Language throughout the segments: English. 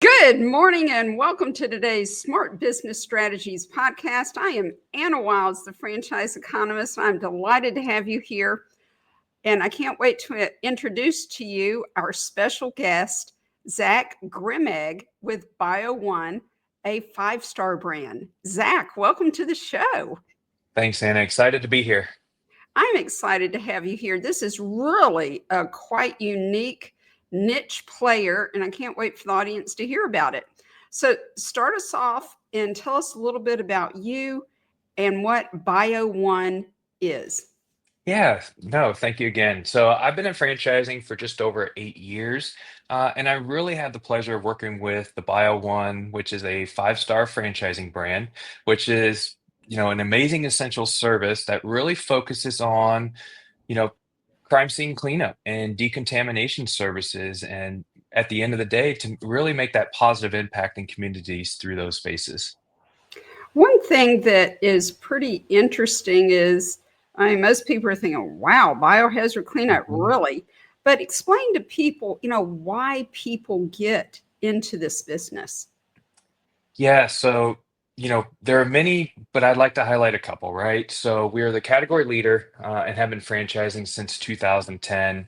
Good morning and welcome to today's Smart Business Strategies podcast. I am Anna Wilds, the franchise economist. I'm delighted to have you here, and I can't wait to introduce to you our special guest, Zach Grimegg with Bio1, a five-star brand. Zach, welcome to the show. Thanks, Anna. Excited to be here. I'm excited to have you here. This is really a quite unique niche player, and I can't wait for the audience to hear about it. So, start us off and tell us a little bit about you and what Bio One is. Yeah, no, thank you again. So I've been in franchising for just over 8 years, and I really had the pleasure of working with the Bio One, which is a five-star franchising brand, which is, an amazing essential service that really focuses on, you know, crime scene cleanup and decontamination services, and at the end of the day, to really make that positive impact in communities through those spaces. One thing that is pretty interesting is, I mean, most people are thinking, wow, biohazard cleanup, Mhm. really? But explain to people, why people get into this business. Yeah, so there are many, but I'd like to highlight a couple, right? So we are the category leader and have been franchising since 2010.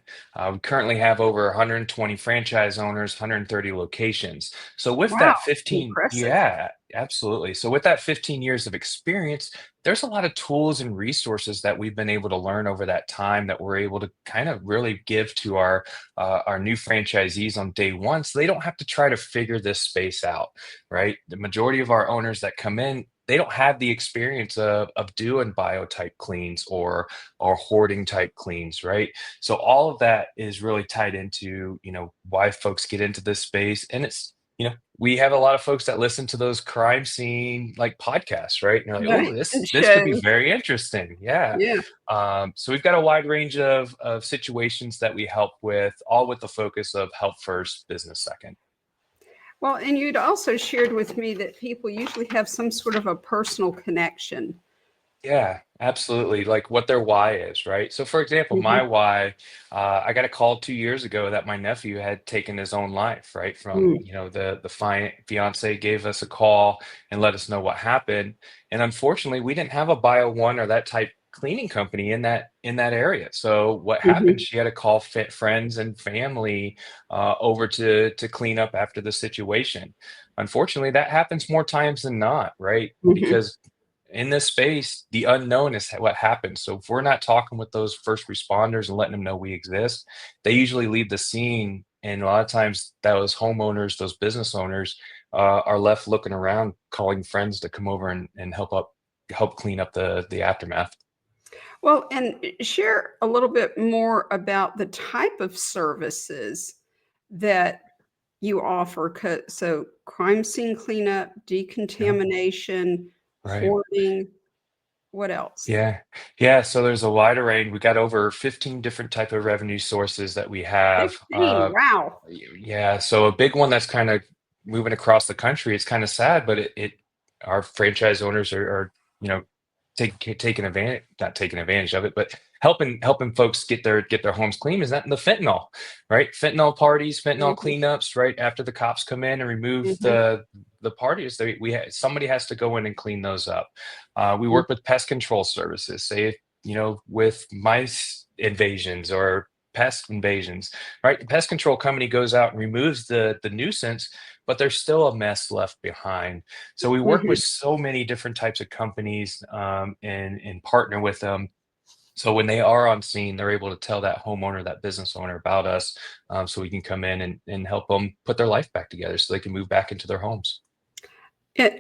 We currently have over 120 franchise owners, 130 locations. So with Wow, that 15, impressive. yeah, absolutely. So with that 15 years of experience, there's a lot of tools and resources that we've been able to learn over that time that we're able to kind of really give to our new franchisees on day one, so they don't have to try to figure this space out, right? The majority of our owners that come in, they don't have the experience of doing biotype cleans or hoarding type cleans, right? So all of that is really tied into, why folks get into this space. And it's, we have a lot of folks that listen to those crime scene like podcasts, right? And you're like, Yeah, oh, this it this could be shows. very interesting. Yeah. Yeah. So we've got a wide range of situations that we help with, all with the focus of help first, business second. Well, and you'd also shared with me that people usually have some sort of a personal connection. Yeah, absolutely. Like what their why is, right? So, for example, Mhm, my why, I got a call 2 years ago that my nephew had taken his own life, right? From, mm, the fiance gave us a call and let us know what happened. And unfortunately, we didn't have a Bio One or that type cleaning company in that area. So what happened? mhm, She had to call friends and family over to clean up after the situation. Unfortunately, that happens more times than not, right? mhm. Because in this space, the unknown is what happens. So if we're not talking with those first responders and letting them know we exist, they usually leave the scene. And a lot of times, those homeowners, those business owners, are left looking around, calling friends to come over and help clean up the aftermath. Well, and share a little bit more about the type of services that you offer. So, crime scene cleanup, Yeah, decontamination, right. hoarding. What else? Yeah. Yeah, so there's a wide array. We got over 15 different type of revenue sources that we have. 15. Wow. Yeah, so a big one that's kind of moving across the country. It's kind of sad, but it our franchise owners are you know taking advantage, not taking advantage of it, but helping folks get their homes clean. Is that the fentanyl, right? Fentanyl parties, fentanyl Mhm, cleanups, right after the cops come in and remove mhm, the parties. Somebody has to go in and clean those up. We mhm, work with pest control services, say, with mice invasions or pest invasions, right? The pest control company goes out and removes the nuisance, but there's still a mess left behind. So we work with mhm. so many different types of companies, and partner with them. So when they are on scene, they're able to tell that homeowner, that business owner about us, so we can come in and help them put their life back together so they can move back into their homes.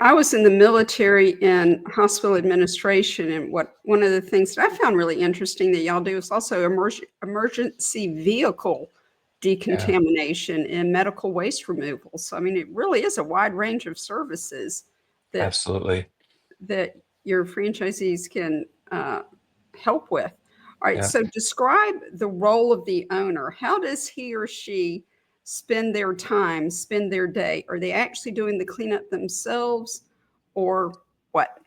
I was in the military in hospital administration, and what one of the things that I found really interesting that y'all do is also emergency vehicle Yeah, decontamination and medical waste removal. So, I mean, it really is a wide range of services that absolutely. that your franchisees can help with. All right, Yeah. so describe the role of the owner. How does he or she spend their time, spend their day? Are they actually doing the cleanup themselves or what?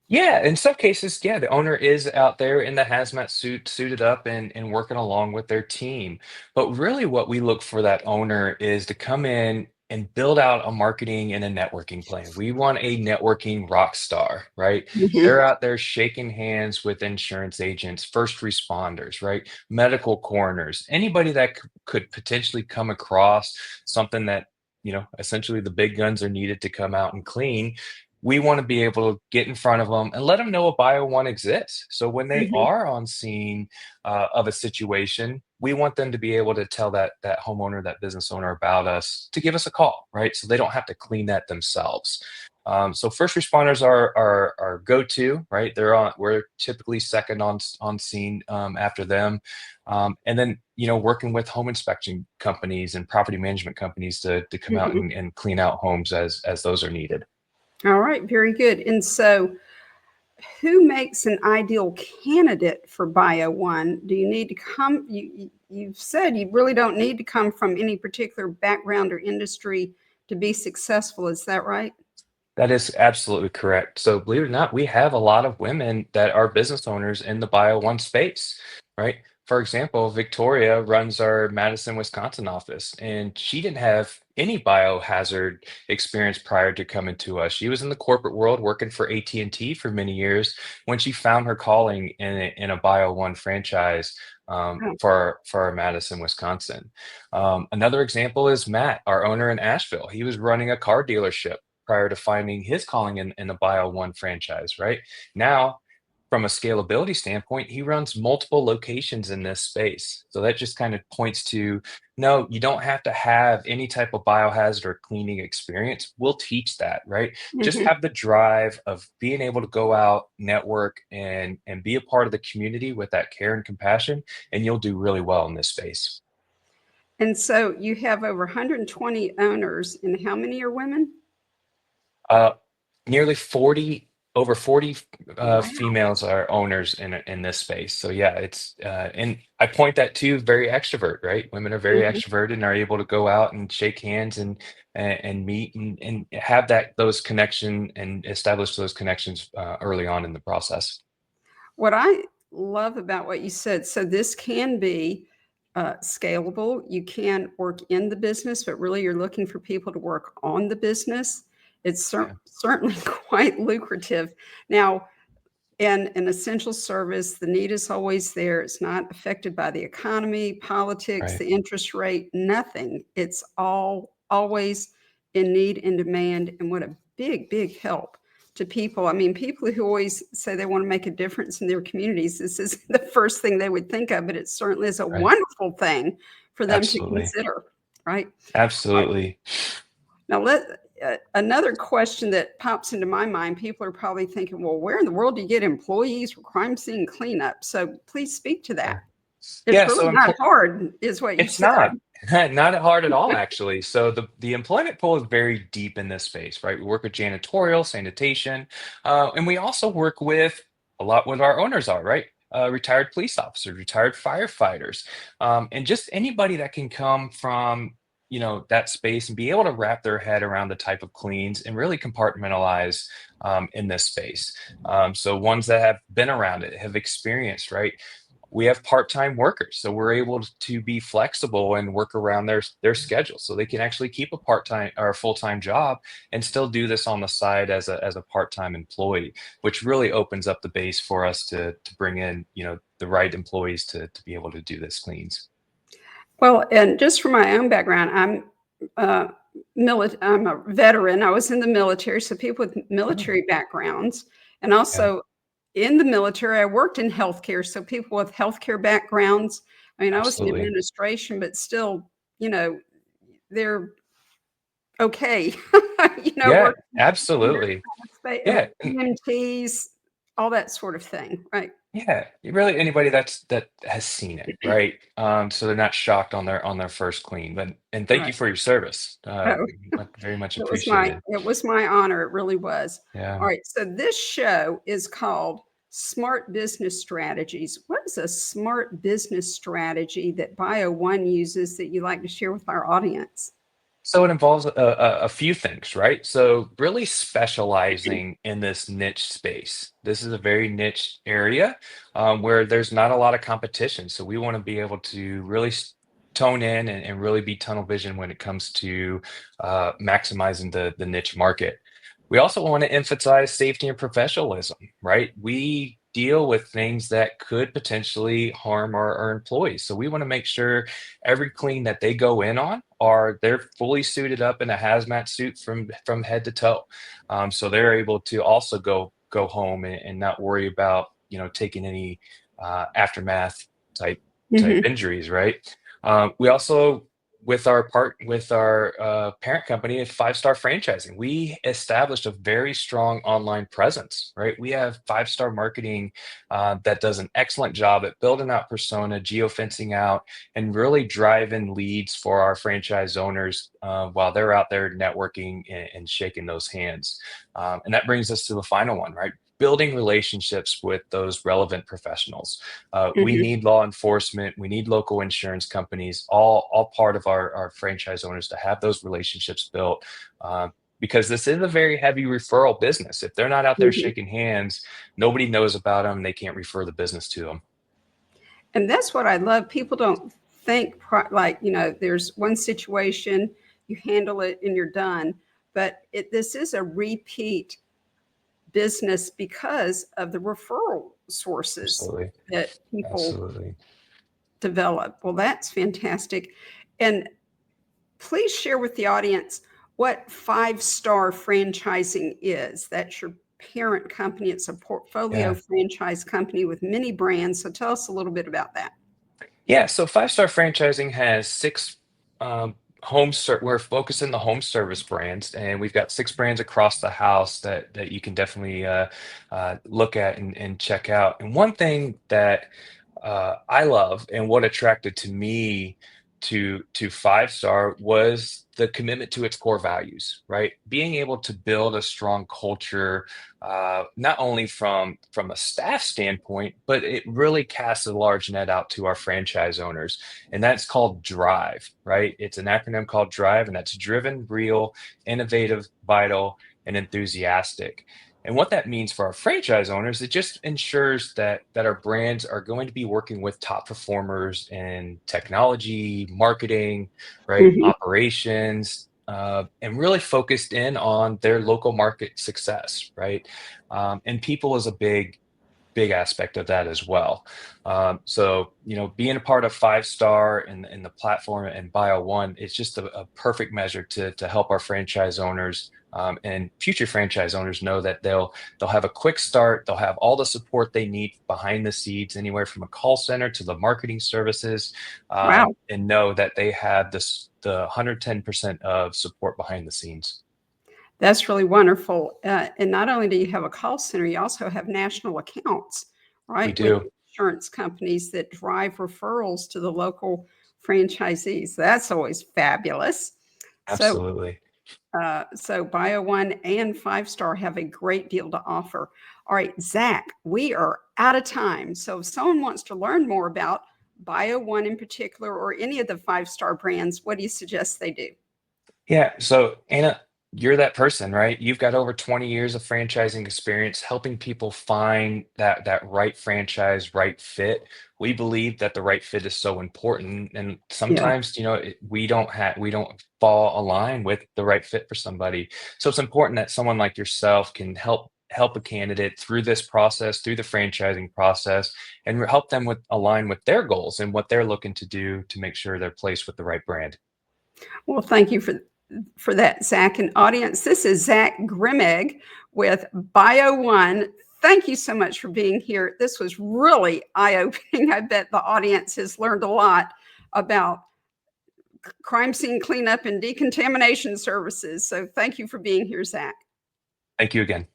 Yeah, in some cases, yeah, the owner is out there in the hazmat suit, suited up and working along with their team. But really what we look for that owner is to come in and build out a marketing and a networking plan. We want a networking rock star, right? Mhm. They're out there shaking hands with insurance agents, first responders, right? Medical coroners, anybody that could potentially come across something that, essentially the big guns are needed to come out and clean. We want to be able to get in front of them and let them know a Bio One exists. So when they Mhm. are on scene of a situation, we want them to be able to tell that homeowner, that business owner about us to give us a call, right? So they don't have to clean that themselves. So first responders are our go-to, right? We're typically second on scene after them, and then working with home inspection companies and property management companies to come out Mhm. and clean out homes as those are needed. All right, very good. And so, who makes an ideal candidate for Bio One? Do you need to come? You've said you really don't need to come from any particular background or industry to be successful. Is that right? That is absolutely correct. So believe it or not, we have a lot of women that are business owners in the Bio One space, right? For example, Victoria runs our Madison, Wisconsin office, and she didn't have any biohazard experience prior to coming to us. She was in the corporate world working for AT&T for many years when she found her calling in a Bio One franchise Oh. for our Madison, Wisconsin. Another example is Matt, our owner in Asheville. He was running a car dealership prior to finding his calling in the Bio One franchise, right? Now, from a scalability standpoint, he runs multiple locations in this space. So that just kind of points to no, you don't have to have any type of biohazard or cleaning experience. We'll teach that, right? Just Mhm. have the drive of being able to go out, network, and be a part of the community with that care and compassion, and you'll do really well in this space. And so you have over 120 owners, and how many are women? Uh, Nearly 40, over 40 Wow. females are owners in this space. So yeah, and I point that to very extrovert, right? Women are very Mhm. extroverted and are able to go out and shake hands and meet and have those connection and establish those connections early on in the process. What I love about what you said, so this can be scalable. You can work in the business, but really you're looking for people to work on the business. It's Yeah, certainly quite lucrative. Now, in an essential service, the need is always there. It's not affected by the economy, politics, right, the interest rate, nothing. It's all always in need and demand. And what a big, big help to people. I mean, people who always say they want to make a difference in their communities, this is the first thing they would think of, but it certainly is a right. wonderful thing for them to Absolutely. consider, right? Absolutely. Now, another question that pops into my mind, people are probably thinking, well, where in the world do you get employees for crime scene cleanup? So please speak to that. Yeah. It's Yeah, really so not hard, is what you it's said. not. Not hard at all, actually. So the employment pool is very deep in this space, right? We work with janitorial, sanitation, and we also work with a lot with our owners are, right? Retired police officers, retired firefighters, and just anybody that can come from, that space and be able to wrap their head around the type of cleans and really compartmentalize in this space. So ones that have been around it, have experienced, right? We have part-time workers, so we're able to be flexible and work around their schedule so they can actually keep a part-time or a full-time job and still do this on the side as a part-time employee, which really opens up the base for us to bring in the right employees to be able to do this cleans. Well, and just from my own background, uh, I'm a veteran. I was in the military, so people with Oh, military backgrounds, and yeah, also in the military, I worked in healthcare, so people with healthcare backgrounds. I mean, I was in absolutely. administration, but still, you know, they're okay, Yeah, working in that absolutely. kind of Yeah, EMTs, all that sort of thing, right? yeah, really anybody that has seen it, right? So they're not shocked on their first clean. But and thank you Right. for your service. Oh, Very much it appreciated. was my honor, it really was. Yeah. Alright, so this show is called Smart Business Strategies. What is a smart business strategy that Bio One uses that you like to share with our audience? So it involves a few things, right? So really specializing in this niche space. This is a very niche area where there's not a lot of competition. So we want to be able to really tone in and really be tunnel vision when it comes to maximizing the niche market. We also want to emphasize safety and professionalism, right? We deal with things that could potentially harm our employees. So we want to make sure every clean that they go in on are they're fully suited up in a hazmat suit from head to toe. So they're able to also go home and not worry about taking any aftermath type Hmm. injuries, right? We also with our parent company of Five Star Franchising, we established a very strong online presence, right? We have Five Star Marketing that does an excellent job at building out persona, geofencing out, and really driving leads for our franchise owners while they're out there networking and shaking those hands. And that brings us to the final one, right? Building relationships with those relevant professionals. We Hmm. need law enforcement, we need local insurance companies, all part of our franchise owners to have those relationships built. Because this is a very heavy referral business. If they're not out there Hmm. shaking hands, nobody knows about them. They can't refer the business to them. And that's what I love. People don't think like, there's one situation, you handle it and you're done. But this is a repeat business because of the referral sources Absolutely. that people Absolutely. develop. Well, that's fantastic. And please share with the audience what Five Star Franchising is. That's your parent company. It's a portfolio Yeah. franchise company with many brands. So tell us a little bit about that. Yeah, so Five Star Franchising has six we're focused in the home service brands, and we've got six brands across the house that you can definitely look at and check out. And one thing that I love and what attracted to me to Five Star was the commitment to its core values, right? Being able to build a strong culture, not only from a staff standpoint, but it really casts a large net out to our franchise owners, and that's called Drive, right? It's an acronym called Drive, and that's driven, real, innovative, vital, and enthusiastic. And what that means for our franchise owners, it just ensures that our brands are going to be working with top performers in technology, marketing, right, Mhm. operations, and really focused in on their local market success, right? And people is a big aspect of that as well. So, being a part of Five Star and the platform and Bio One, it's just a perfect measure to help our franchise owners and future franchise owners know that they'll have a quick start, they'll have all the support they need behind the scenes, anywhere from a call center to the marketing services, Wow. and know that they have the 110% of support behind the scenes. That's really wonderful. And not only do you have a call center, you also have national accounts, We right, with do. insurance companies that drive referrals to the local franchisees. That's always fabulous. So, Absolutely. so Bio One and Five Star have a great deal to offer. All right, Zach, we are out of time. So, if someone wants to learn more about Bio One in particular or any of the Five Star brands, what do you suggest they do? Yeah. So, Anna, you're that person, right? You've got over 20 years of franchising experience helping people find that right franchise, right fit. We believe that the right fit is so important. And Yeah. sometimes, we don't fall align with the right fit for somebody. So it's important that someone like yourself can help a candidate through this process, through the franchising process, and help them with align with their goals and what they're looking to do to make sure they're placed with the right brand. Well, thank you for that, Zach. And audience, this is Zach Grimeg with Bio One. Thank you so much for being here. This was really eye-opening. I bet the audience has learned a lot about crime scene cleanup and decontamination services. So thank you for being here, Zach. Thank you again.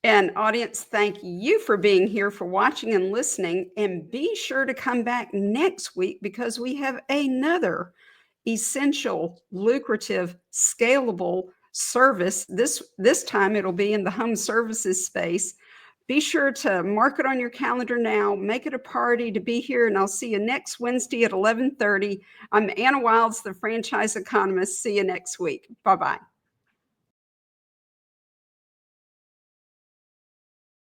And audience, thank you for being here, for watching and listening. And be sure to come back next week because we have another essential, lucrative, scalable service. This time it'll be in the home services space. Be sure to mark it on your calendar now. Make it a priority to be here, and I'll see you next Wednesday at 11:30. I'm Anna Wilds, the franchise economist. See you next week. Bye bye.